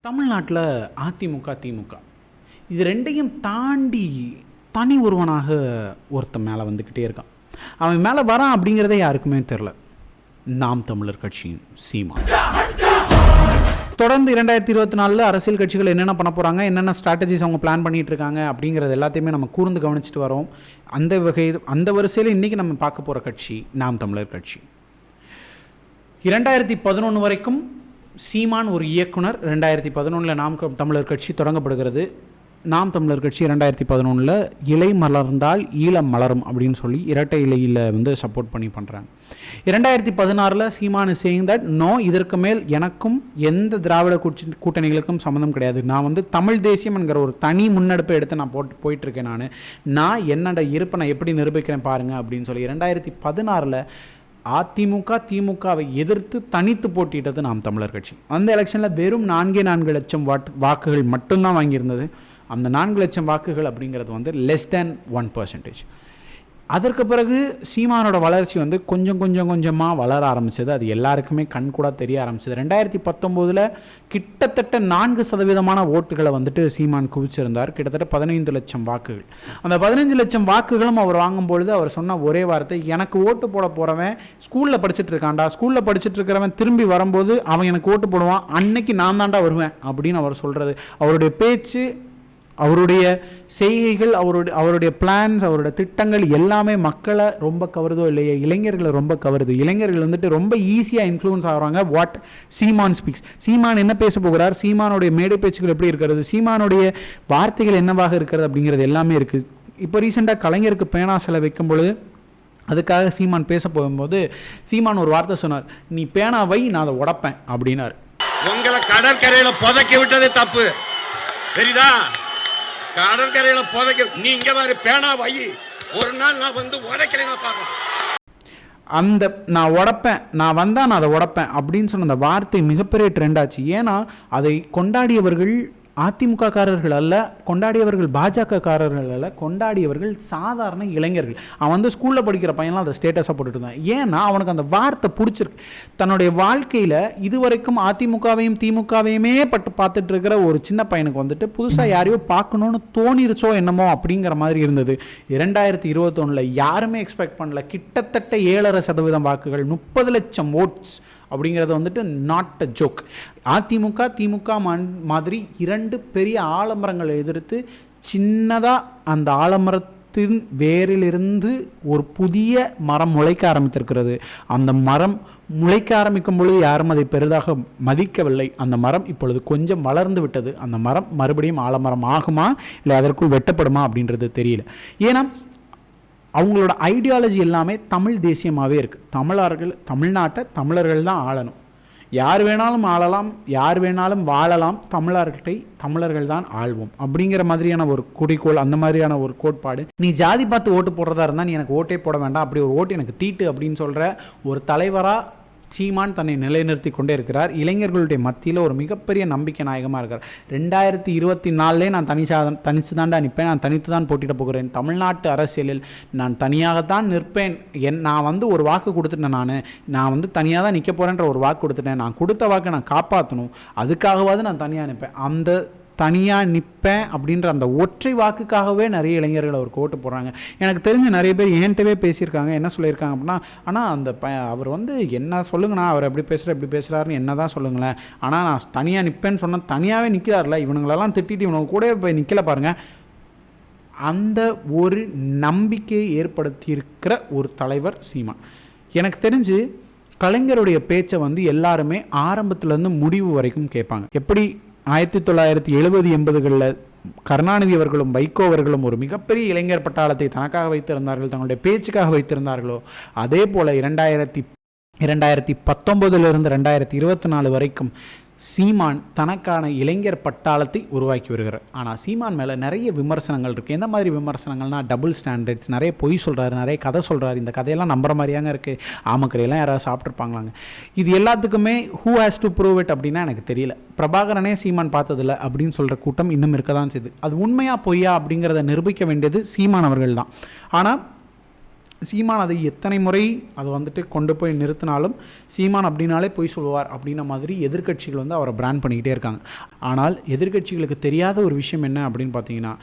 தமிழ்நாட்டில் அதிமுக திமுக இது ரெண்டையும் தாண்டி தனி ஒருவனாக ஒருத்தன் மேலே வந்துக்கிட்டே இருக்கான். அவன் மேலே வரான் அப்படிங்கிறதே யாருக்குமே தெரில. நாம் தமிழர் கட்சியின் சீமான் தொடர்ந்து 2024 அரசியல் கட்சிகள் என்னென்ன பண்ண போகிறாங்க, என்னென்ன ஸ்ட்ராட்டஜிஸ் அவங்க பிளான் பண்ணிகிட்டு இருக்காங்க அப்படிங்கிறது எல்லாத்தையுமே நம்ம கூர்ந்து கவனிச்சுட்டு வரோம். அந்த வரிசையில் இன்றைக்கி நம்ம பார்க்க போகிற கட்சி நாம் தமிழர் கட்சி. 2011 வரைக்கும் சீமான் ஒரு இயக்குனர். 2011 நாம் தமிழர் கட்சி தொடங்கப்படுகிறது. நாம் தமிழர் கட்சி 2011 இலை மலர்ந்தால் ஈழம் மலரும் அப்படின்னு சொல்லி இரட்டை இலையில் வந்து சப்போர்ட் பண்ணி பண்ணுறாங்க. 2016 சீமான் சேயிங் தட் நோ, இதற்கு மேல் எனக்கும் எந்த திராவிட கூட்டணிகளுக்கும் சம்மந்தம் கிடையாது, நான் வந்து தமிழ் தேசியம் என்கிற ஒரு தனி முன்னெடுப்பை எடுத்து நான் போயிட்டுருக்கேன், நான் என்னோட இருப்பை நான் எப்படி நிரூபிக்கிறேன் பாருங்கள் அப்படின்னு சொல்லி 2016 அதிமுக திமுகவை எதிர்த்து தனித்து போட்டியிட்டது நாம் தமிழர் கட்சி. அந்த எலெக்ஷனில் வெறும் 4 லட்சம் வாக்குகள் மட்டும்தான் வாங்கியிருந்தது. அந்த 4 லட்சம் வாக்குகள் அப்படிங்கிறது வந்து லெஸ் தேன் 1%. அதற்கு பிறகு சீமானோட வளர்ச்சி வந்து கொஞ்சமாக வளர ஆரம்பித்தது. அது எல்லாருக்குமே கண்கூட தெரிய ஆரம்பிச்சது. 2019 கிட்டத்தட்ட 4% ஓட்டுகளை வந்துட்டு சீமான் குவிச்சிருந்தார். கிட்டத்தட்ட 15 லட்சம் வாக்குகள். அந்த 15 லட்சம் வாக்குகளும் அவர் வாங்கும்பொழுது அவர் சொன்ன ஒரே வார்த்தை, எனக்கு ஓட்டு போட போகிறவன் ஸ்கூலில் படிச்சுட்டு இருக்கான்டா, ஸ்கூலில் படிச்சுட்டு இருக்கிறவன் திரும்பி வரும்போது அவன் எனக்கு ஓட்டு போடுவான், அன்னைக்கு நான் தாண்டா வருவேன் அப்படின்னு அவர் சொல்கிறது. அவருடைய பேச்சு, அவருடைய செய்கைகள், அவருடைய பிளான்ஸ், அவருடைய திட்டங்கள் எல்லாமே மக்களை ரொம்ப கவருதோ இல்லையே, இளைஞர்களை ரொம்ப கவருது. இளைஞர்கள் வந்துட்டு ரொம்ப ஈஸியாக இன்ஃப்ளூயன்ஸ் ஆகிறாங்க. வாட் சீமான் ஸ்பீக்ஸ், சீமான் என்ன பேச போகிறார், சீமானுடைய மேடை பேச்சுகள் எப்படி இருக்கிறது, சீமானுடைய வார்த்தைகள் என்னவாக இருக்கிறது அப்படிங்கிறது எல்லாமே இருக்குது. இப்போ ரீசெண்டாக கலைஞருக்கு பேனா சிலை வைக்கும் பொழுது அதுக்காக சீமான் பேச போகும்போது சீமான் ஒரு வார்த்தை சொன்னார், நீ பேனா வை, நான் அதை உடைப்பேன் அப்படின்னாரு. உங்களை கடற்கரையில் புதைக்க விட்டது தப்பு, தெரியுதா? கடற்கரையில புதைக்க, நீ இங்க பாரு பேனா வை, ஒரு நாள் நான் வந்து உடைக்கல பார்ப்பேன். அந்த நான் உடைப்பேன், நான் வந்தா நான் அதை உடைப்பேன் அப்படின்னு சொன்ன அந்த வார்த்தை மிகப்பெரிய ட்ரெண்ட் ஆச்சு. ஏன்னா அதை கொண்டாடியவர்கள் அதிமுக காரர்கள் அல்ல, கொண்டாடியவர்கள் பாஜக காரர்கள் அல்ல, கொண்டாடியவர்கள் சாதாரண இளைஞர்கள். அவன் வந்து ஸ்கூலில் படிக்கிற பையன்லாம் அதை ஸ்டேட்டஸாக போட்டுட்டு இருந்தான். ஏன்னா அவனுக்கு அந்த வார்த்தை பிடிச்சிருக்கு. தன்னுடைய வாழ்க்கையில் இதுவரைக்கும் அதிமுகவையும் திமுகவையுமே பார்த்துட்டு இருக்கிற ஒரு சின்ன பையனுக்கு வந்துட்டு புதுசாக யாரையோ பார்க்கணுன்னு தோணிருச்சோ என்னமோ அப்படிங்கிற மாதிரி இருந்தது. 2021 யாருமே எக்ஸ்பெக்ட் பண்ணல. கிட்டத்தட்ட 7.5% வாக்குகள், 30 லட்சம் ஓட்ஸ் அப்படிங்கிறது வந்துட்டு நாட் அ ஜோக். அதிமுக திமுக மாதிரி 2 பெரிய ஆலமரங்களை எதிர்த்து சின்னதாக அந்த ஆலமரத்தின் வேரிலிருந்து ஒரு புதிய மரம் முளைக்க ஆரம்பித்திருக்கிறது. அந்த மரம் முளைக்க ஆரம்பிக்கும் பொழுது யாரும் அதை பெரிதாக மதிக்கவில்லை. அந்த மரம் இப்பொழுது கொஞ்சம் வளர்ந்து விட்டது. அந்த மரம் மறுபடியும் ஆலமரம் ஆகுமா இல்லை அதற்குள் வெட்டப்படுமா அப்படின்றது தெரியல. ஏன்னா அவங்களோட ஐடியாலஜி எல்லாமே தமிழ் தேசியமாகவே இருக்குது. தமிழ்நாட்டை தமிழர்கள் தான் ஆளணும், யார் வேணாலும் ஆளலாம், யார் வேணாலும் வாழலாம், தமிழர்கள் தான் ஆள்வோம் அப்படிங்கிற மாதிரியான ஒரு குறிக்கோள், அந்த மாதிரியான ஒரு கோட்பாடு. நீ ஜாதி பார்த்து ஓட்டு போடுறதா இருந்தால் நீ எனக்கு ஓட்டே போட வேண்டாம், அப்படி ஒரு ஓட்டு எனக்கு தீட்டு அப்படின்னு சொல்கிற ஒரு தலைவராக சீமான் தன்னை நிலைநிறுத்தி கொண்டே இருக்கிறார். இளைஞர்களுடைய மத்தியில் ஒரு மிகப்பெரிய நம்பிக்கை நாயகமாக இருக்கார். 2024 நான் தனித்து தாண்டா நிற்பேன், நான் தனித்து தான் போட்டியிட போகிறேன், தமிழ்நாட்டு அரசியலில் நான் தனியாகத்தான் நிற்பேன், நான் வந்து ஒரு வாக்கு கொடுத்துட்டேன், நான் வந்து தனியாக தான் நிற்க போகிறேன்ற ஒரு வாக்கு கொடுத்துட்டேன், நான் கொடுத்த வாக்கை நான் காப்பாற்றணும், அதுக்காகவாது நான் தனியாக நிற்பேன், அந்த தனியாக நிற்பேன் அப்படின்ற அந்த ஒற்றை வாக்குக்காகவே நிறைய இளைஞர்கள் அவருக்கு ஓட்டு போடுறாங்க. எனக்கு தெரிஞ்ச நிறைய பேர் என்கிட்டவே பேசியிருக்காங்க. என்ன சொல்லியிருக்காங்க அப்படின்னா, ஆனால் அந்த அவர் வந்து என்ன சொல்லுங்கண்ணா, அவர் எப்படி பேசுகிறாருன்னு என்ன தான் சொல்லுங்களேன், ஆனால் நான் தனியாக நிற்பேன்னு சொன்னால் தனியாகவே நிற்கிறார்ல, இவனுங்களெல்லாம் திட்டிட்டு இவனுங்க கூட போய் நிற்கல பாருங்கள். அந்த ஒரு நம்பிக்கையை ஏற்படுத்தியிருக்கிற ஒரு தலைவர் சீமான். எனக்கு தெரிஞ்சு கலைஞருடைய பேச்சை வந்து எல்லாருமே ஆரம்பத்துலேருந்து முடிவு வரைக்கும் கேட்பாங்க. எப்படி 1970-80களில் கருணாநிதி அவர்களும் வைகோ அவர்களும் ஒரு மிகப்பெரிய இளைஞர் பட்டாளத்தை தனக்காக வைத்திருந்தார்கள், தங்களுடைய பேச்சுக்காக வைத்திருந்தார்களோ, அதே போல் 2019 2024 வரைக்கும் சீமான் தனக்கான இளைஞர் பட்டாளத்தை உருவாக்கி வருகிறார். ஆனால் சீமான் மேலே நிறைய விமர்சனங்கள் இருக்குது. எந்த மாதிரி விமர்சனங்கள்னால், டபுள் ஸ்டாண்டர்ட்ஸ், நிறைய பொய் சொல்கிறாரு, நிறைய கதை சொல்கிறாரு. இந்த கதையெல்லாம் நம்புற மாதிரியாங்க இருக்குது, ஆமக்கரையெல்லாம் யாராவது சாப்பிட்ருப்பாங்களாங்க. இது எல்லாத்துக்குமே who has to prove it அப்படின்னா எனக்கு தெரியல. பிரபாகரனே சீமான் பார்த்ததில்ல அப்படின்னு சொல்கிற கூட்டம் இன்னும் இருக்க தான் செய்யுது. அது உண்மையாக பொய்யா அப்படிங்கிறத நிரூபிக்க வேண்டியது சீமான் அவர்கள் தான். ஆனால் சீமான் அதை எத்தனை முறை அதை வந்துட்டு கொண்டு போய் நிறுத்தினாலும் சீமான் அப்படின்னாலே பொய் சொல்லுவார் அப்படின்ன மாதிரி எதிர்க்கட்சிகள் வந்து அவரை பிராண்ட் பண்ணிக்கிட்டே இருக்காங்க. ஆனால் எதிர்க்கட்சிகளுக்கு தெரியாத ஒரு விஷயம் என்ன அப்படின்னு பார்த்தீங்கன்னா,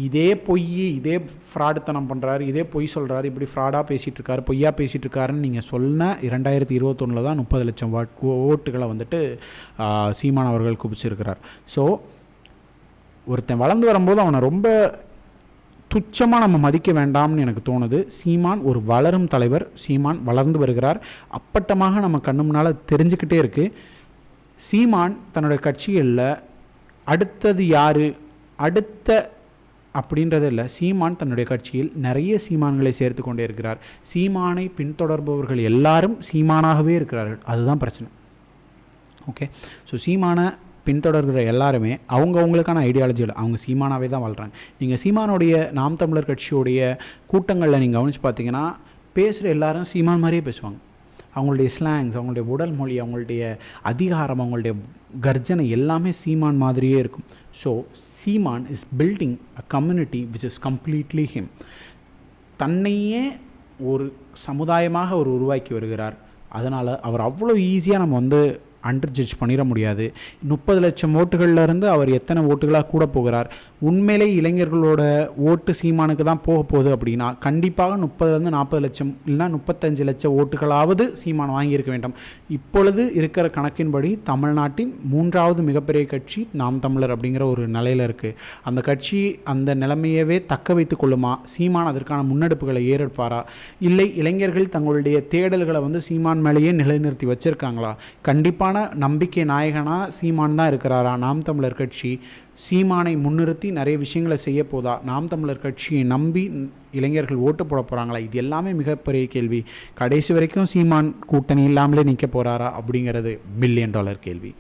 இதே பொய், இதே ஃப்ராடுத்தனம் பண்ணுறாரு, இதே பொய் சொல்கிறாரு, இப்படி ஃப்ராடாக பேசிகிட்டு இருக்காரு, பொய்யா பேசிகிட்டு இருக்காருன்னு நீங்கள் சொன்ன 2021 தான் 30 லட்சம் ஓட்டுகளை வந்துட்டு சீமான் அவர்கள் குவிச்சிருக்கிறார். ஸோ ஒருத்தன் வளர்ந்து வரும்போது அவனை ரொம்ப துச்சமாக நம்ம மதிக்க வேண்டாம்னு எனக்கு தோணுது. சீமான் ஒரு வளரும் தலைவர், சீமான் வளர்ந்து வருகிறார், அப்பட்டமாக நம்ம கண்ணு முன்னால் தெரிஞ்சுக்கிட்டே இருக்குது. சீமான் தன்னுடைய கட்சிகளில் அடுத்தது யார், அடுத்த அப்படின்றது இல்லை, சீமான் தன்னுடைய கட்சியில் நிறைய சீமான்களை சேர்த்து கொண்டே இருக்கிறார். சீமானை பின்தொடர்பவர்கள் எல்லாரும் சீமானாகவே இருக்கிறார்கள், அதுதான் பிரச்சனை. ஓகே, ஸோ சீமானை பின்தொடர்கிற எல்லாருமே அவங்களுக்கான ஐடியாலஜியில் அவங்க சீமானாவே தான் வாழ்கிறாங்க. நீங்கள் சீமானுடைய நாம் தமிழர் கட்சியோடைய கூட்டங்களில் நீங்கள் கவனித்து பார்த்தீங்கன்னா பேசுகிற எல்லாரும் சீமான் மாதிரியே பேசுவாங்க. அவங்களுடைய ஸ்லாங்ஸ், அவங்களுடைய உடல் மொழி, அவங்களுடைய அதிகாரம், அவங்களுடைய கர்ஜனை எல்லாமே சீமான் மாதிரியே இருக்கும். So Seeman is building a community which is completely him. தன்னையே ஒரு சமுதாயமாக அவர் உருவாக்கி வருகிறார். அதனால் அவர் அவ்வளோ ஈஸியாக நம்ம வந்து அண்டர் ஜட்ஜ் பண்ணிட முடியாது. 30 லட்சம் ஓட்டுகள்லேருந்து அவர் எத்தனை ஓட்டுகளாக கூட போகிறார். உண்மையிலே இளைஞர்களோட ஓட்டு சீமானுக்கு தான் போக போகுது அப்படின்னா கண்டிப்பாக 30-40 லட்சம் இல்லைனா 35 லட்சம் ஓட்டுகளாவது சீமான் வாங்கியிருக்க வேண்டும். இப்பொழுது இருக்கிற கணக்கின்படி தமிழ்நாட்டின் 3வது மிகப்பெரிய கட்சி நாம் தமிழர் அப்படிங்கிற ஒரு நிலையில் இருக்குது. அந்த கட்சி அந்த நிலைமையவே தக்க வைத்து கொள்ளுமா? சீமான் அதற்கான முன்னெடுப்புகளை ஏறெடுப்பாரா? இல்லை இளைஞர்கள் தங்களுடைய தேடல்களை வந்து சீமான் மேலேயே நிலைநிறுத்தி வச்சுருக்காங்களா? கண்டிப்பான நம்பிக்கை நாயகனாக சீமான் தான் இருக்கிறாரா? நாம் தமிழர் கட்சி சீமானை முன்னிறுத்தி நிறைய விஷயங்களை செய்ய போதா? நாம் தமிழர் கட்சியை நம்பி இளைஞர்கள் ஓட்டு போட போகிறாங்களா? இது எல்லாமே மிகப்பெரிய கேள்வி. கடைசி வரைக்கும் சீமான் கூட்டணி இல்லாமலே நிற்க போகிறாரா அப்படிங்கிறது $1 மில்லியன் கேள்வி.